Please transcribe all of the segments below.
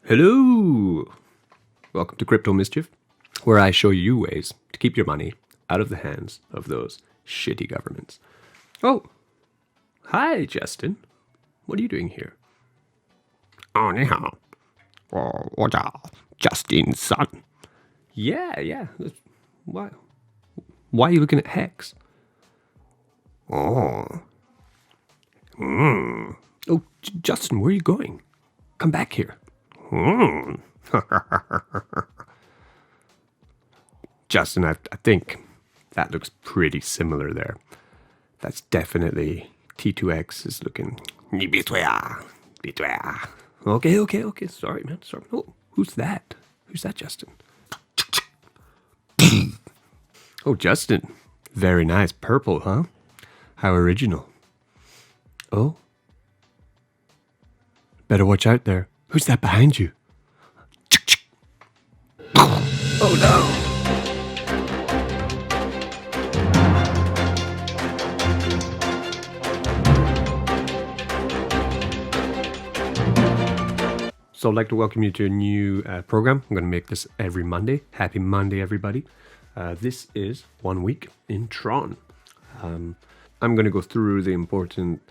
Hello! Welcome to Crypto Mischief, where I show you ways to keep your money out of the hands of those shitty governments. Oh, hi, Justin. What are you doing here? Oh, 你好，我叫 Justin Sun。Yeah. Why are you looking at Hex? Oh, Oh, Justin, where are you going? Come back here. Justin, I think that looks pretty similar there. That's definitely T2X is looking. 你闭嘴啊，闭嘴啊！ Okay. Sorry, man. Sorry. Oh, who's that? Who's that, Justin? Oh, Justin. Very nice. Purple, huh? How original. Oh. Better watch out there. Who's that behind you? Oh, no. So I'd like to welcome you to a new program. I'm going to make this every Monday. Happy Monday, everybody. This is 1 week in TRON. I'm going to go through the important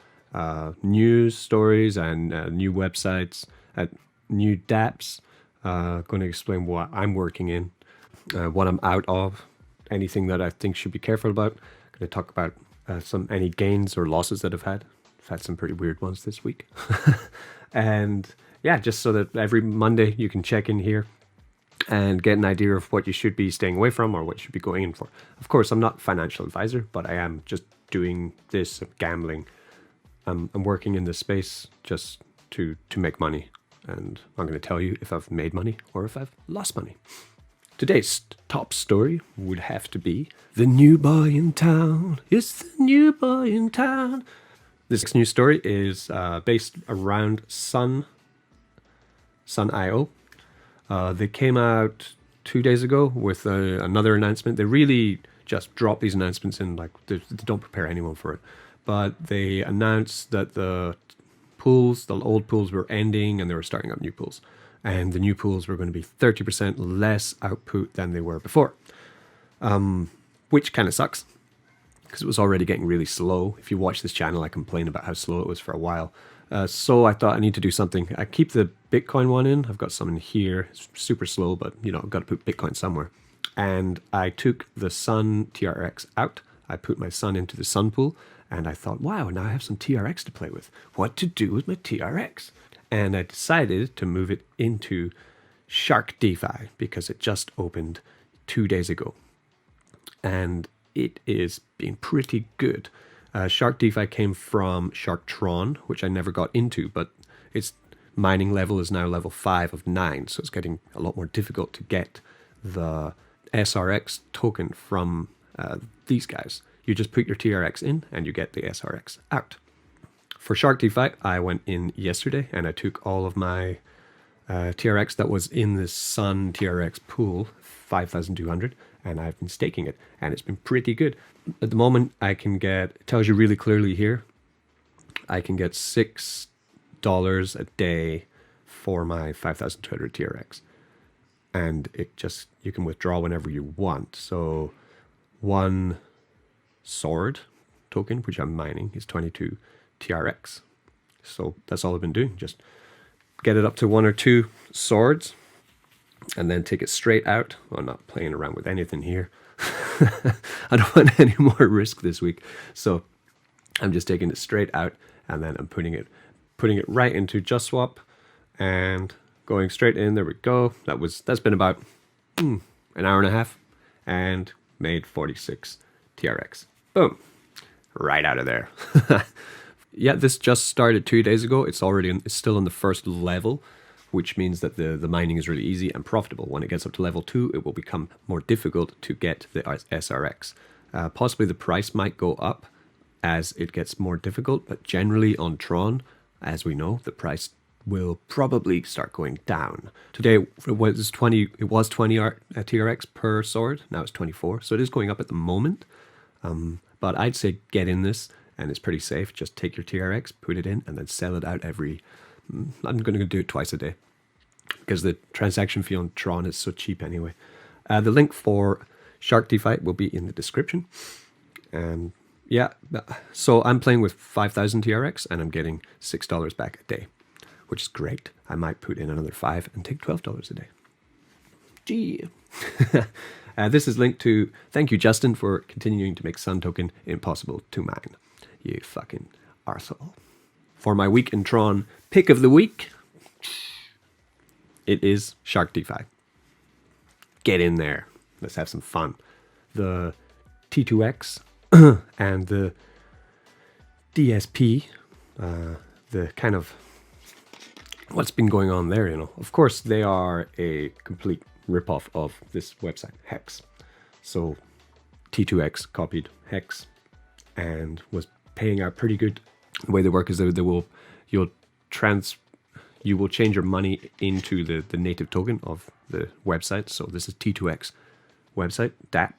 news stories and new websites, new dApps. Going to explain what I'm working in, what I'm out of, anything that I think should be careful about. Going to talk about any gains or losses that I've had. I've had some pretty weird ones this week. And yeah, just so that every Monday you can check in here and get an idea of what you should be staying away from or what you should be going in for. Of course, I'm not a financial advisor, but I am just doing this gambling. I'm working in this space just to make money. And I'm going to tell you if I've made money or if I've lost money. Today's top story would have to be the new boy in town. It's the new boy in town. This news story is based around Sun.io. They came out 2 days ago with another announcement. They really just drop these announcements in, like they don't prepare anyone for it. But they announced that the old pools were ending and they were starting up new pools. And the new pools were going to be 30% less output than they were before. Which kind of sucks, because it was already getting really slow. If you watch this channel, I complain about how slow it was for a while. So I thought I need to do something. I keep the Bitcoin one in. I've got some in here. It's super slow, but I've got to put Bitcoin somewhere. And I took the Sun TRX out. I put my Sun into the Sun pool, and I thought, wow, now I have some TRX to play with. What to do with my TRX? And I decided to move it into sharkdefi because it just opened 2 days ago. And it is been pretty good. sharkdefi came from TRON, which I never got into, but its mining level is now level 5 of 9, so it's getting a lot more difficult to get the SRX token from these guys. You just put your TRX in and you get the SRX out. For sharkdefi, I went in yesterday and I took all of my TRX that was in the Sun TRX pool, 5,200, and I've been staking it, and it's been pretty good. At the moment, I can get, it tells you really clearly here, I can get $6 a day for my 5,200 TRX. And you can withdraw whenever you want. So one sword token, which I'm mining, is 22 TRX. So that's all I've been doing. Just get it up to 1 or 2 swords and then take it straight out. Well, I'm not playing around with anything here. I don't want any more risk this week. So I'm just taking it straight out and then I'm putting it right into JustSwap and going straight in. There we go. That's been about an hour and a half and made 46 TRX. Boom. Right out of there. Yeah, this just started 2 days ago. It's still on the first level, which means that the mining is really easy and profitable. When it gets up to level 2, it will become more difficult to get the SRX. Possibly the price might go up as it gets more difficult, but generally on TRON, as we know, the price will probably start going down. Today it was 20 TRX per sword. Now it's 24, so it is going up at the moment. But I'd say get in this, and it's pretty safe. Just take your TRX, put it in, and then sell it out I'm going to do it twice a day. because the transaction fee on Tron is so cheap anyway. The link for sharkdefi will be in the description. Yeah, so I'm playing with 5,000 TRX and I'm getting $6 back a day, which is great. I might put in another 5 and take $12 a day. Gee. This is linked to, thank you, Justin, for continuing to make Sun Token impossible to mine. You fucking arsehole. For my week in Tron pick of the week, it is sharkdefi. Get in there. Let's have some fun. The T2X and the DSP, the kind of what's been going on there, you know. Of course, they are a complete ripoff of this website, Hex. So T2X copied Hex and was paying out pretty good. The way they work is that you will change your money into the native token of the website. So this is T2X website, DApp.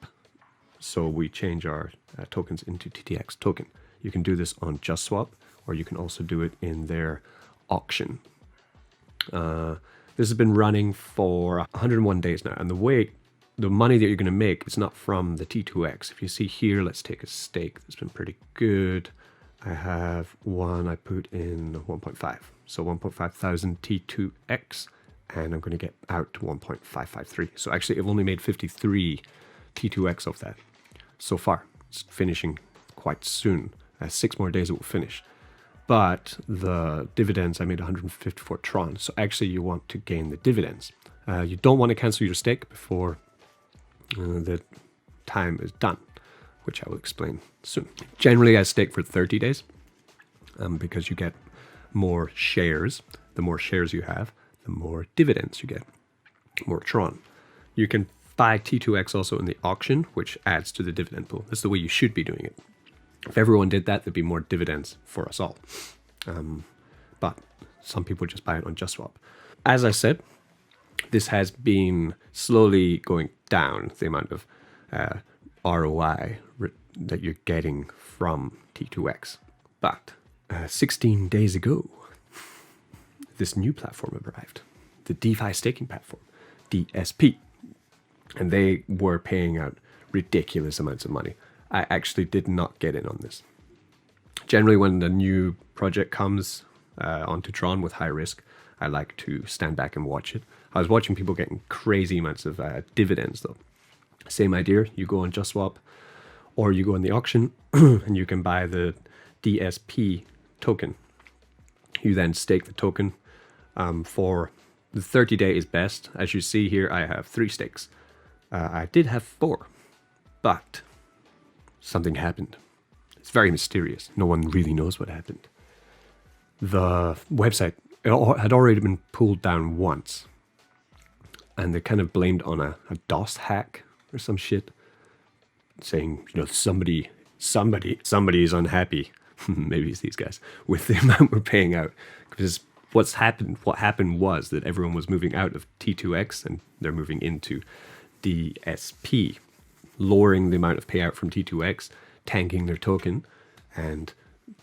So we change our tokens into TTX token. You can do this on JustSwap, or you can also do it in their auction. This has been running for 101 days now, and the money that you're going to make is not from the T2X. If you see here, let's take a stake. That's been pretty good. I have one, I put in 1.5. So 1.5 thousand T2X, and I'm going to get out to 1.553. So actually, I've only made 53 T2X of that so far. It's finishing quite soon. 6 more days it will finish. But the dividends, I made 154 TRON. So actually, you want to gain the dividends. You don't want to cancel your stake before the time is done, which I will explain soon. Generally, I stake for 30 days because you get more shares. The more shares you have, the more dividends you get, more TRON. You can buy T2X also in the auction, which adds to the dividend pool. That's the way you should be doing it. If everyone did that, there'd be more dividends for us all. But some people just buy it on JustSwap. As I said, this has been slowly going down, the amount of ROI that you're getting from T2X. But 16 days ago, this new platform arrived, the DeFi staking platform, DSP. And they were paying out ridiculous amounts of money. I actually did not get in on this. Generally, when the new project comes onto Tron with high risk, I like to stand back and watch it. I was watching people getting crazy amounts of dividends, though. Same idea. You go on JustSwap, or you go in the auction, and you can buy the DSP token. You then stake the token for the 30 day is best. As you see here, I have 3 stakes. I did have 4, but something happened. It's very mysterious. No one really knows what happened. The website had already been pulled down once, and they kind of blamed on a DOS hack or some shit, saying, you know, somebody is unhappy. Maybe it's these guys with the amount we're paying out, because what happened was that everyone was moving out of T2X and they're moving into DSP, lowering the amount of payout from T2X, tanking their token, and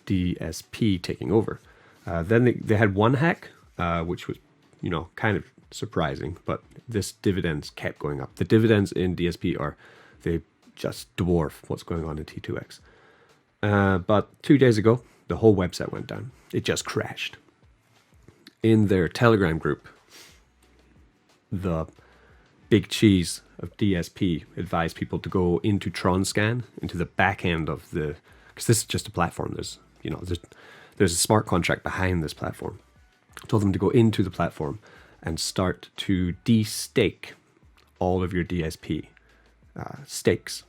DSP taking over. Then they had one hack, which was, you know, kind of surprising, but this dividends kept going up. The dividends in DSP they just dwarf what's going on in T2X. But 2 days ago, the whole website went down. It just crashed. In their Telegram group, the big cheese of DSP advised people to go into Tron Scan, into the back end of the, because this is just a platform. There's a smart contract behind this platform. I told them to go into the platform and start to de-stake all of your DSP stakes,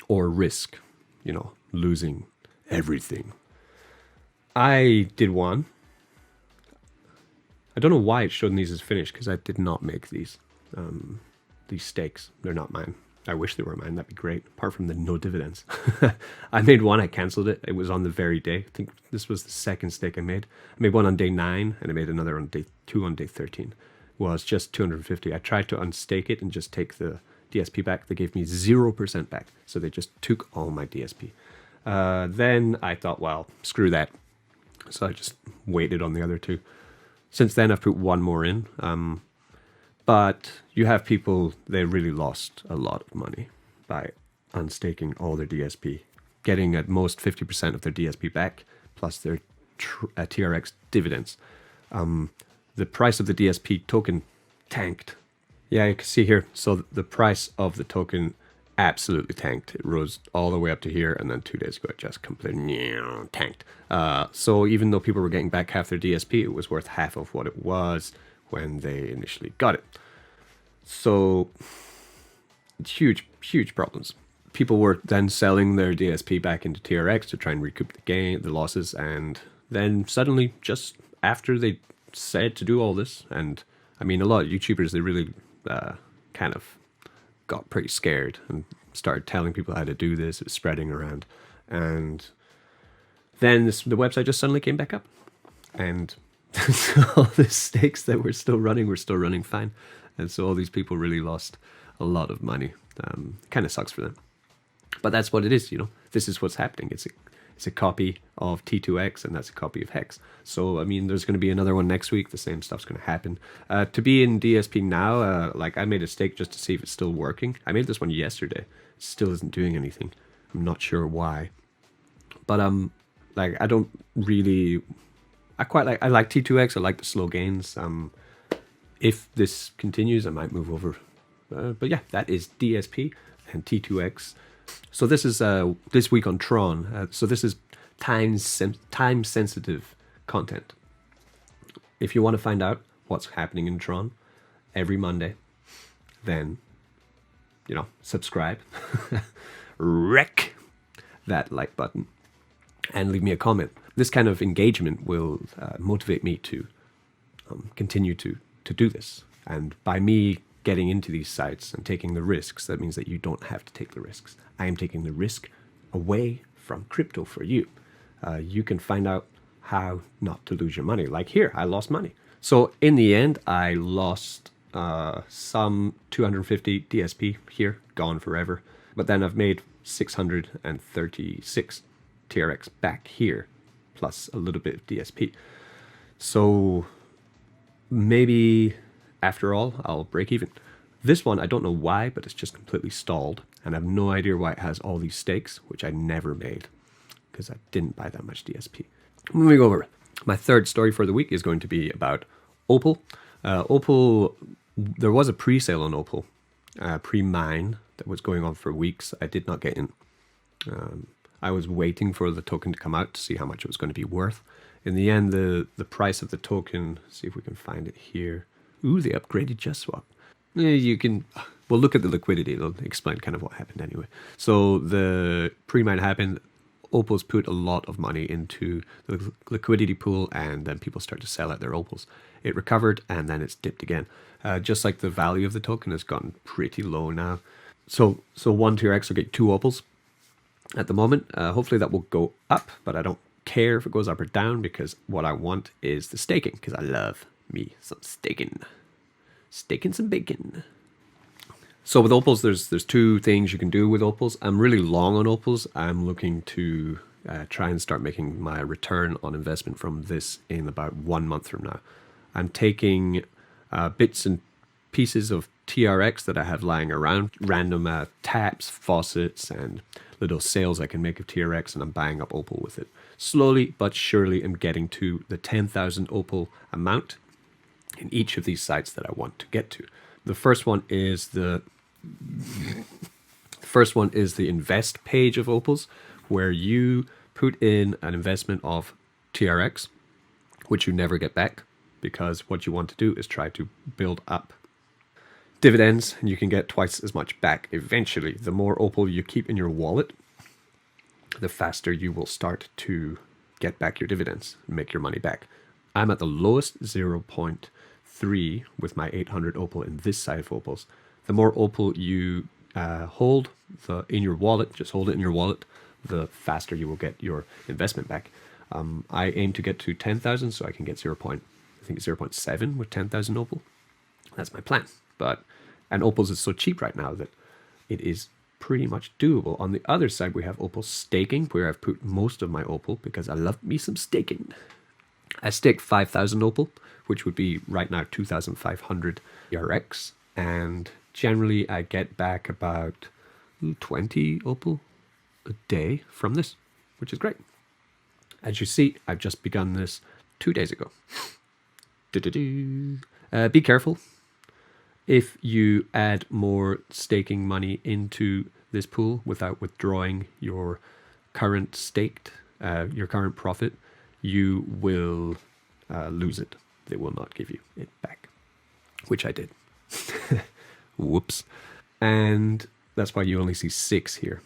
or risk, you know, losing everything. I did one. I don't know why it showed these as finished, because I did not make these stakes. They're not mine. I wish they were mine. That'd be great. Apart from the no dividends. I made one. I canceled it. It was on the very day. I think this was the second stake I made. I made one on day 9, and I made another on day 2 on day 13. Well, it's just 250. I tried to unstake it and just take the DSP back. They gave me 0% back. So they just took all my DSP. Then I thought, well, screw that. So I just waited on the other 2. Since then, I've put one more in. But you have people, they really lost a lot of money by unstaking all their DSP, getting at most 50% of their DSP back, plus their TRX dividends. The price of the DSP token tanked. Yeah, you can see here. So the price of the token absolutely tanked. It rose all the way up to here, and then 2 days ago it just completely tanked. So even though people were getting back half their DSP, it was worth half of what it was when they initially got it. So huge problems. People were then selling their DSP back into TRX to try and recoup the losses, and then suddenly, just after they said to do all this, and I mean, a lot of YouTubers, they really kind of got pretty scared and started telling people how to do this. It was spreading around, and then the website just suddenly came back up, and all the stakes that were still running fine, and so all these people really lost a lot of money. Kind of sucks for them, but that's what it is. This is what's happening. It's a copy of T2X, and that's a copy of Hex. So, I mean, there's going to be another one next week. The same stuff's going to happen. To be in DSP now, like I made a stake just to see if it's still working. I made this one yesterday. It still isn't doing anything. I'm not sure why. But like I don't really. I like T2X. I like the slow gains. If this continues, I might move over. But yeah, that is DSP and T2X. So this is this week on TRON. So this is time-sensitive content. If you want to find out what's happening in TRON every Monday, then, subscribe, wreck that like button, and leave me a comment. This kind of engagement will motivate me to continue to do this. And by me getting into these sites and taking the risks, that means that you don't have to take the risks. I am taking the risk away from crypto for you. You can find out how not to lose your money. Like here, I lost money. So in the end, I lost some 250 DSP here, gone forever. But then I've made 636 TRX back here, plus a little bit of DSP. So maybe after all, I'll break even. This one, I don't know why, but it's just completely stalled. And I have no idea why it has all these stakes, which I never made because I didn't buy that much DSP. Moving over, my third story for the week is going to be about Opal. Opal, there was a pre-sale on Opal, pre-mine, that was going on for weeks. I did not get in. I was waiting for the token to come out to see how much it was going to be worth. In the end, the price of the token, see if we can find it here. Ooh, they upgraded JustSwap. We'll look at the liquidity. It'll explain kind of what happened anyway. So the pre-mine happened. Opals put a lot of money into the liquidity pool, and then people start to sell out their Opals. It recovered, and then it's dipped again. Just like the value of the token has gotten pretty low now. So one TRX will get 2 Opals at the moment. Hopefully that will go up, but I don't care if it goes up or down, because what I want is the staking, because I love me some staking. Staking some bacon. So with Opals, there's 2 things you can do with Opals. I'm really long on Opals. I'm looking to try and start making my return on investment from this in about 1 month from now. I'm taking bits and pieces of TRX that I have lying around, random taps, faucets, and little sales I can make of TRX, and I'm buying up Opal with it. Slowly but surely, I'm getting to the 10,000 Opal amount in each of these sites that I want to get to. The first one is the invest page of Opals, where you put in an investment of TRX, which you never get back, because what you want to do is try to build up dividends, and you can get twice as much back eventually. The more Opal you keep in your wallet, the faster you will start to get back your dividends and make your money back. I'm at the lowest 0.3 with my 800 Opal in this side of Opals. The more Opal you hold in your wallet, just hold it in your wallet, the faster you will get your investment back. I aim to get to 10,000 so I can get 0.7 with 10,000 Opal. That's my plan. And Opals is so cheap right now that it is pretty much doable. On the other side, we have Opal staking, where I've put most of my Opal because I love me some staking. I staked 5,000 Opal, which would be right now 2,500 TRX, and generally I get back about 20 Opal a day from this, which is great. As you see, I've just begun this 2 days ago. Be careful. If you add more staking money into this pool without withdrawing your current your current profit, you will lose it. They will not give you it back, which I did. Whoops. And that's why you only see 6 here.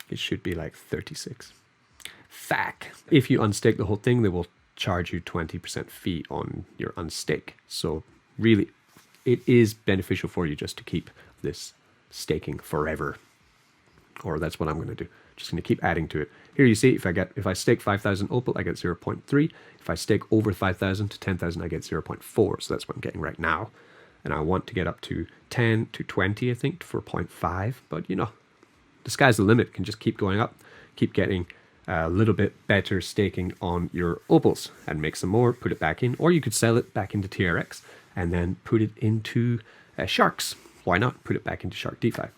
It should be like 36. Fact. If you unstake the whole thing, they will charge you 20% fee on your unstake. So really, it is beneficial for you just to keep this staking forever. Or that's what I'm going to do. Just going to keep adding to it. Here you see, if I stake 5,000 Opal, I get 0.3. If I stake over 5,000 to 10,000, I get 0.4. So that's what I'm getting right now. And I want to get up to 10 to 20, I think, for 0.5. But, you know, the sky's the limit. It can just keep going up, keep getting a little bit better staking on your Opals and make some more, put it back in. Or you could sell it back into TRX and then put it into Sharks. Why not? Put it back into sharkdefi.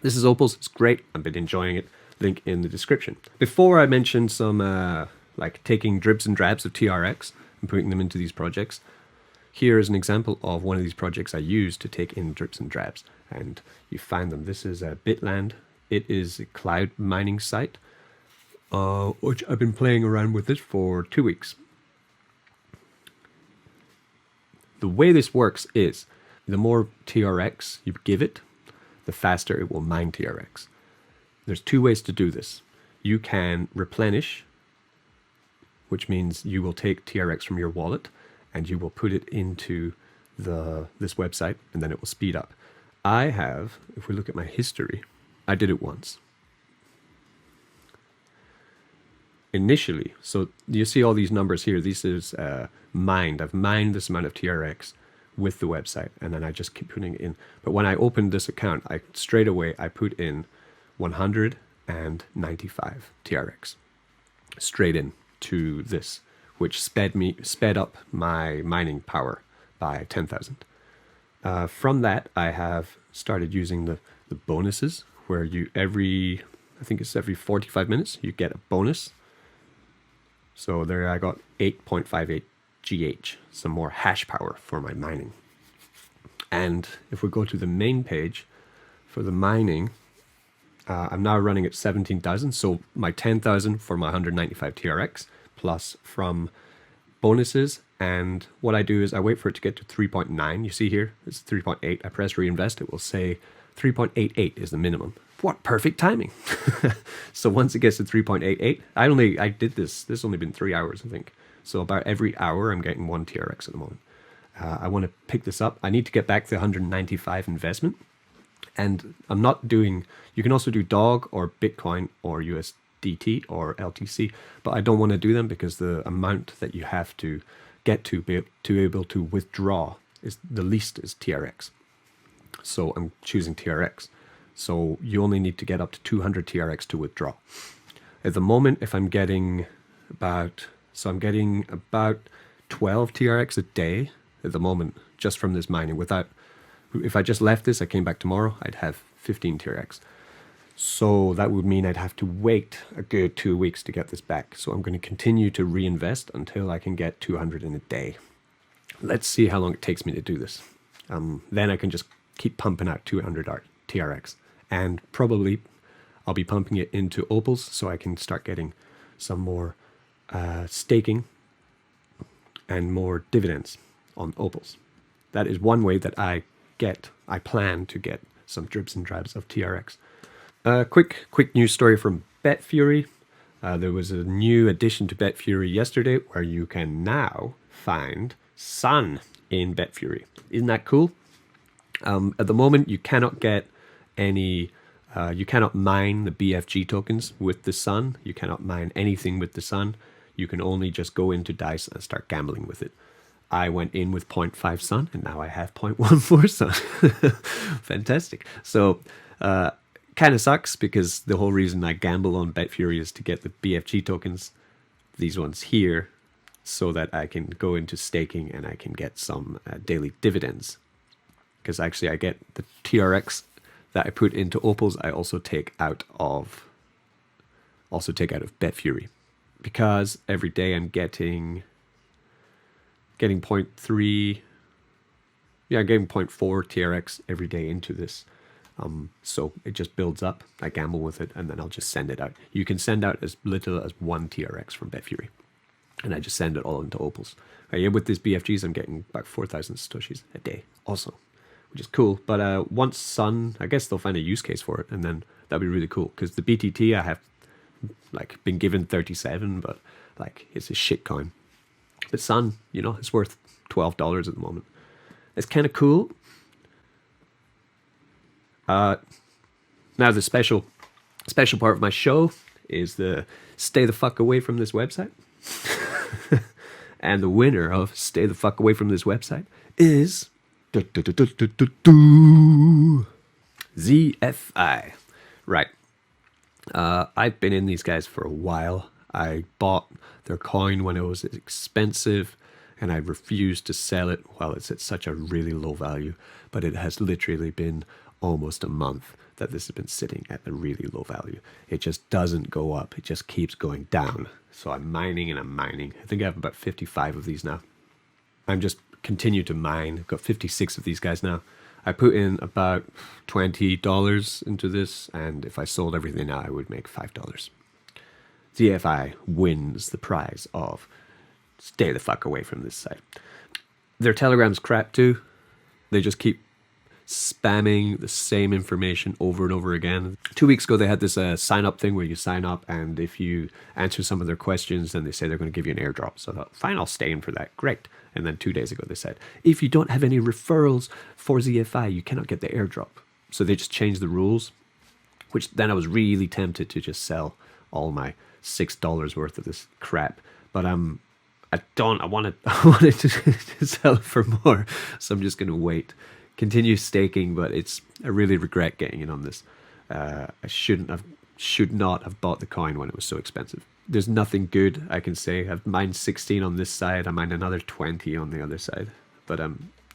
This is Opals. It's great. I've been enjoying it. Link in the description. Before I mention some like taking dribs and drabs of TRX and putting them into these projects, here is an example of one of these projects I used to take in drips and drabs, and you find them. This is Bitland. It is a cloud mining site, which I've been playing around with this for 2 weeks. The way this works is the more TRX you give it, the faster it will mine TRX. There's 2 ways to do this. You can replenish, which means you will take TRX from your wallet and you will put it into this website, and then it will speed up. I have, if we look at my history, I did it once. Initially, so you see all these numbers here. This is mined. I've mined this amount of TRX with the website, and then I just keep putting it in. But when I opened this account, straight away I put in 195 TRX straight in to this, which sped up my mining power by 10,000. From that, I have started using the bonuses, where I think it's every 45 minutes, you get a bonus. So there I got 8.58 GH, some more hash power for my mining. And if we go to the main page for the mining, I'm now running at 17,000. So my 10,000 for my 195 TRX plus from bonuses. And what I do is I wait for it to get to 3.9. You see here, it's 3.8. I press reinvest. It will say 3.88 is the minimum. What perfect timing. So once it gets to 3.88, I did this only been 3 hours, I think. So about every hour, I'm getting 1 TRX at the moment. I want to pick this up. I need to get back the 195 investment. And I'm not doing, you can also do DOG or Bitcoin or USDT or LTC, but I don't want to do them because the amount that you have to get to be able to withdraw is the least is TRX. So I'm choosing TRX. So you only need to get up to 200 TRX to withdraw. At the moment, if I'm getting about 12 TRX a day at the moment, just from this mining. If I just left this, I came back tomorrow, I'd have 15 TRX. So that would mean I'd have to wait a good 2 weeks to get this back. So I'm going to continue to reinvest until I can get 200 in a day. Let's see how long it takes me to do this. Then I can just keep pumping out 200 TRX. And probably I'll be pumping it into Opals so I can start getting some more staking and more dividends on Opals. That is one way that I plan to get some dribs and drabs of TRX. Quick news story from BetFury. There was a new addition to BetFury yesterday where you can now find Sun in BetFury. Isn't that cool? At the moment, you cannot get you cannot mine the BFG tokens with the Sun. You cannot mine anything with the Sun. You can only just go into DICE and start gambling with it. I went in with 0.5 Sun, and now I have 0.14 Sun. Fantastic. So, kind of sucks because the whole reason I gamble on BetFury is to get the BFG tokens, these ones here, so that I can go into staking and I can get some daily dividends. Because actually I get the TRX that I put into Opals, I also take out of BetFury. Because every day I'm getting 0.3, yeah, getting 0.4 TRX every day into this. So it just builds up. I gamble with it, and then I'll just send it out. You can send out as little as 1 TRX from BetFury, and I just send it all into Opals. Yeah, with these BFGs, I'm getting about 4,000 satoshis a day, also, which is cool. But once Sun, I guess they'll find a use case for it, and then that'd be really cool. Because the BTT, I have like been given 37, but like it's a shit coin. But Sun, you know, it's worth $12 at the moment. It's kind of cool. Now the special part of my show is the stay the fuck away from this website. And the winner of stay the fuck away from this website is ZFI. Right. I've been in these guys for a while. I bought their coin when it was expensive, and I refused to sell it while it's at such a really low value. But it has literally been almost a month that this has been sitting at a really low value. It just doesn't go up. It just keeps going down. So I'm mining and I'm mining. I think I have about 55 of these now. I'm just continue to mine. I've got 56 of these guys now. I put in about $20 into this, and if I sold everything now, I would make $5. ZFI wins the prize of stay the fuck away from this site. Their Telegram's crap too. They just keep spamming the same information over and over again. 2 weeks ago, they had this sign up thing where you sign up, and if you answer some of their questions, then they say they're going to give you an airdrop. So I thought, fine, I'll stay in for that. Great. And then 2 days ago, they said, if you don't have any referrals for ZFI, you cannot get the airdrop. So they just changed the rules, which then I was really tempted to just sell all my $6 worth of this crap. But I wanted to sell it for more. So I'm just going to wait. Continue staking, but I really regret getting in on this. I should not have bought the coin when it was so expensive. There's nothing good I can say. I've mined 16 on this side. I mined another 20 on the other side. But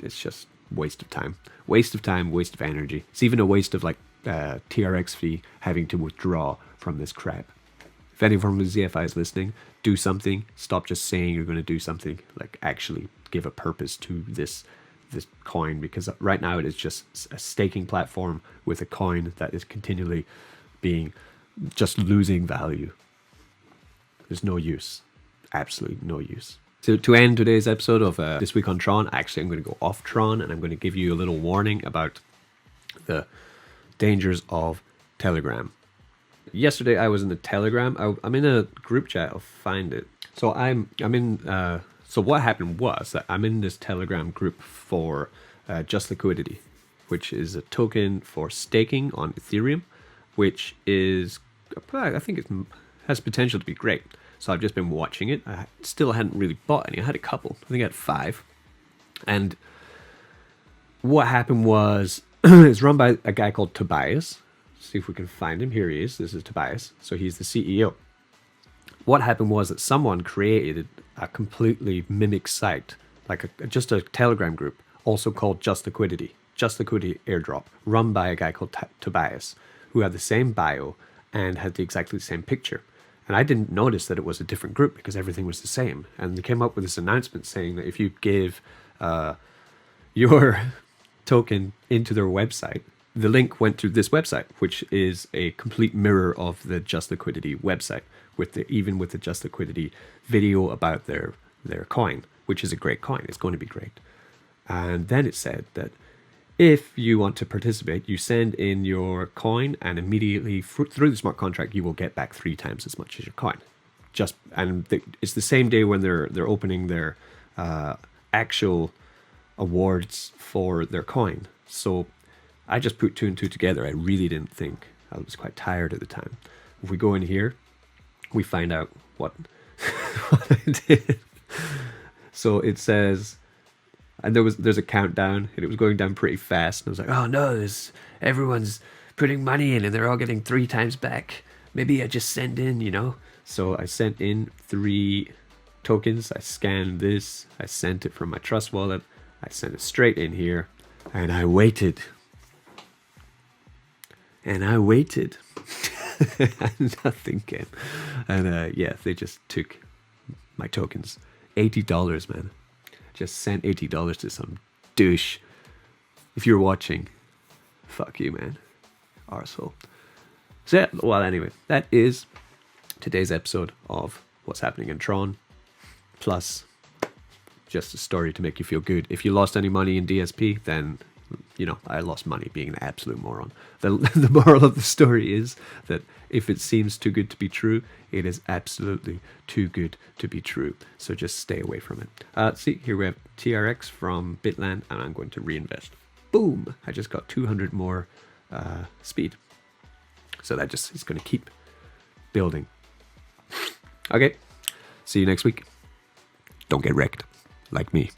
it's just waste of time. Waste of time, waste of energy. It's even a waste of like TRX fee having to withdraw from this crap. If anyone from the ZFI is listening, do something. Stop just saying you're going to do something. Like actually give a purpose to this coin, because right now it is just a staking platform with a coin that is continually being just losing value. There's no use, absolutely no use. So to end today's episode of This Week on Tron, actually I'm going to go off Tron and I'm going to give you a little warning about the dangers of Telegram. Yesterday I was in the Telegram. I'm in a group chat. I'll find it. So I'm in. So what happened was that I'm in this Telegram group for Just Liquidity, which is a token for staking on Ethereum, which is, I think it has potential to be great. So I've just been watching it. I still hadn't really bought any. I had a couple. I think I had 5. And what happened was, it's run by a guy called Tobias. Let's see if we can find him. Here he is. This is Tobias. So he's the CEO. What happened was that someone created a completely mimic site, like just a Telegram group, also called Just Liquidity Airdrop, run by a guy called Tobias, who had the same bio and had exactly the same picture. And I didn't notice that it was a different group because everything was the same. And they came up with this announcement saying that if you give your token into their website, the link went to this website, which is a complete mirror of the Just Liquidity website, even with the Just Liquidity video about their coin, which is a great coin. It's going to be great. And then it said that if you want to participate, you send in your coin, and immediately through the smart contract, you will get back 3 times as much as your coin. It's the same day when they're opening their actual awards for their coin. So I just put 2 and 2 together. I really didn't think. I was quite tired at the time. If we go in here, we find out what I did. So it says, and there's a countdown, and it was going down pretty fast. And I was like, oh no, everyone's putting money in, and they're all getting 3 times back. Maybe I just send in, So I sent in $3 tokens. I scanned this. I sent it from my Trust wallet. I sent it straight in here. And I waited. And I waited. And nothing came. And yeah, they just took my tokens. $80, man. Just sent $80 to some douche. If you're watching, fuck you, man. Arsehole. So yeah, well, anyway, that is today's episode of What's Happening in Tron. Plus, just a story to make you feel good. If you lost any money in DSP, then, you know, I lost money being an absolute moron. The moral of the story is that if it seems too good to be true, it is absolutely too good to be true. So just stay away from it. See, here we have TRX from Bitland, and I'm going to reinvest. Boom! I just got 200 more speed. So that just is going to keep building. Okay, see you next week. Don't get wrecked like me.